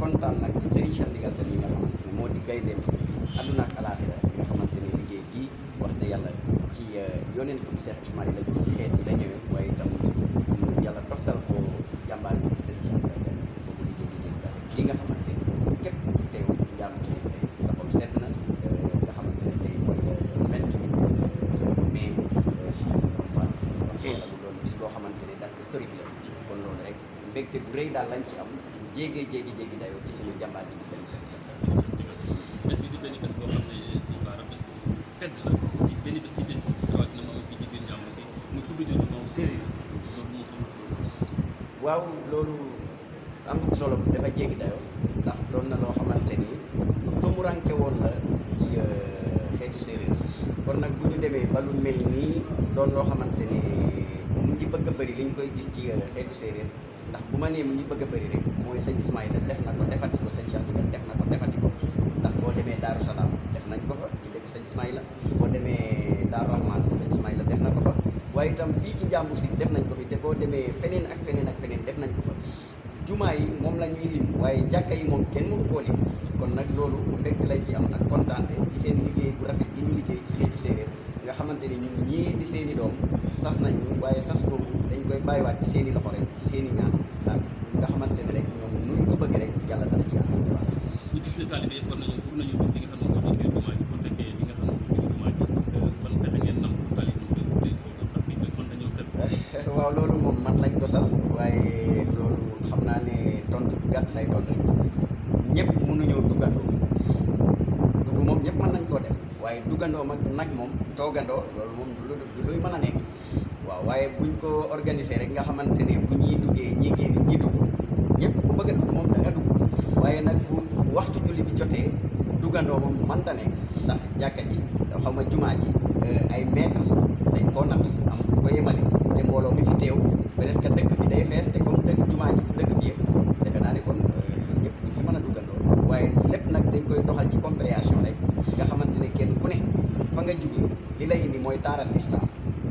kontaan nag ci Serigne Cheikh Ndigal Sène yi nga xamante ne moo di gayndeem àdduna ak alaaxira bi nga xamante ne liggéey gii wax dëgg yàlla ci yonent bi Cheikh Ismaïla la xeet bi la ñëwee waaye itam yàlla toftal ko jàmbaar bi di Serigne Cheikh Ndigal Sène boobu liggéey bi nga xamante ne képp ku fi teew njaamu si tey sa xol sedd na nga xamante ne tey mooy 28 mai si xamante ne loolu mu doon bis boo xamante ne date historique la kon loolu rek mbégte bu rëy daal lañ ci am jéegi dayoo ci suñu jàmbaar ji di Serigne Cheikh Ndigal Sène. bés bi di benn bés boo xam ne si baara bés bu tedd la ci benn bés ci bés rawatina moom fii ci biir Njàmbur si muy tudd jooju moom séeréer loolu moo am solo. waaw loolu am solo dafa jéggi dayoo ndax doon na loo xamante ni tumuranke woon la ci xeetu séeréer kon nag bu ñu demee ba lu mel nii doon loo xamante ni mu ngi bëgg a bëri li ñu koy gis ci xeetu séeréer ndax bu ma nee mu ngi bëgg a bëri rek mooy sëñ Ismaïla def na ko defati ko sëñ Cheikh Ndigal def na ko defati ko ndax boo demee Daaru Salaam def nañ ko fa ci dëkku sëñ Ismaïla boo demee Daaru Rahman sëñ Ismaïla def na ko fa waaye itam fii ci Njàmbur si def nañ ko fi te boo demee feneen ak feneen def nañ ko fa jumaa yi moom la ñuy lim waaye jàkka yi moom kenn mënu koo lim kon nag loolu mbégte lañ ci am ak kontaante ci seen liggéey bu rafet gi ñu liggéey ci xeetu séeréer nga xamante ni ñun ñii di seeni doom sas nañ ñu waaye sas boobu dañ koy bàyyiwaat ci seeni loxo rek ci seeni ñaan nga xamante ne rek ñoom nuñ ko bëgg rek yàlla dana ci am ñu gis ne taalibe yëpp war nañu bëgg nañu dugg ci nga xam ne moo di biir jumaa ji pour fekkee li nga xam ne moo di jumaa ji ban pexe ngeen nam pour taalibe ñu koy te coono ak fii te mën nañoo kër waaw loolu moom man lañ ko sas waaye loolu xam naa ne tontu bu gàtt lay doon rek ñëpp mënuñoo duggandoo dugg moom ñëpp mën nañ koo def waaye duggandoo mag nag moom toogandoo loolu moom du luy mën a nekk waaw waaye buñ ko organiser rek nga xamante ne bu ñuy duggee ñii génn ñii dugg ñëpp ku bëgg a dugg moom da nga dugg waaye nag bu waxtu julli bi jotee duggandoo moom mënta nekk ndax jàkka ji xaw ma jumaa ji ay mètre la dañ koo natt am fu ñu ko yemale te mbooloo mi fi teew presque dëkk bi day fees te comme dëkk jumaa ji dëkk bi yëpp defe naa ne kon ñëpp ñu fi mën a duggandoo waaye lépp nag dañ koy doxal ci compréhension rek nga xamante ne kenn ku ne fa nga jóge li lay indi mooy taaral l'islam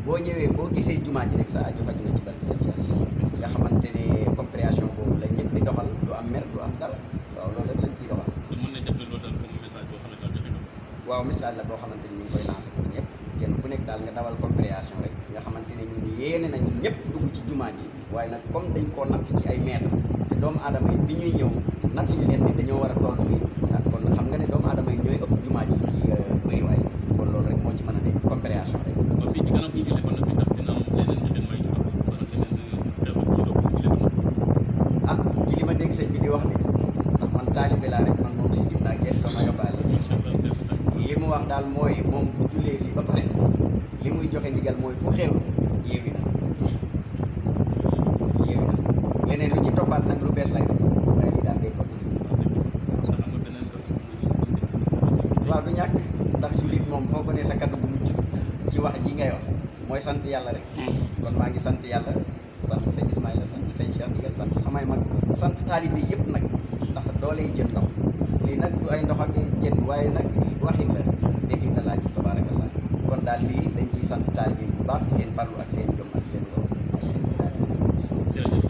boo ñëwee boo gisee jumaa ji rek sa aju faju na ci barke sëñ Cheikh nga xamante ne compréhension boobu la ñëpp di doxal du am mer du am dara waaw loolu rek lañ ciy doxal. kon mën nañ def ne loolu daal comme message boo xam ne daal joxe na ko. waaw message la boo xamante ni ñu ngi koy lancé pour ñëpp kenn ku nekk daal nga dawal compréhension rek nga xamante ne ñun yéene nañ ñëpp dugg ci jumaa ji waaye nag comme dañ koo natt ci ay mètre te doomu aadama yi bi ñuy ñëw natt ñu leen ni dañoo war a toll nii kon xam nga ne doomu aadama yi ñooy ëpp jumaa ji ci bëriwaay kon loolu rek moo ci mën a nekk compréhension rek. kon fii bi gannaaw bu ñu jëlee ba noppi ndax dina am leneen événement yu ci topp maanaam yeneen xew ci topp bu ñu jëlee ba noppi. ci li ma dégg sëñ bi di wax de ndax man taalibe laa rek man moom si lim naa gees la ma yóbbaale li mu wax daal mooy moom bu jullee fii ba pare li muy joxe ndigal mooy ku xewlu yeewi na leneen lu ci toppaat nag lu bees lay doon waaye lii daal dégg ko waaw du ñàkk ndax jullit moom foo ko ne sa kaddu bu mujj ci wax ji ngay wax mooy sant yàlla rek kon maa ngi sant yàlla sant sëñ Ismaïla sant sëñ Cheikh Ndigal sant samay mag sant taalibe yëpp nag ndax doolee jën ndox lii nag du ay ndox ak jën waaye nag waxin la dégg na laaj tabaarakallah kon daal lii dañ ciy sant taalibe bu baax ci seen farlu ak seen jom ak seen ngor ak seen jërëjëf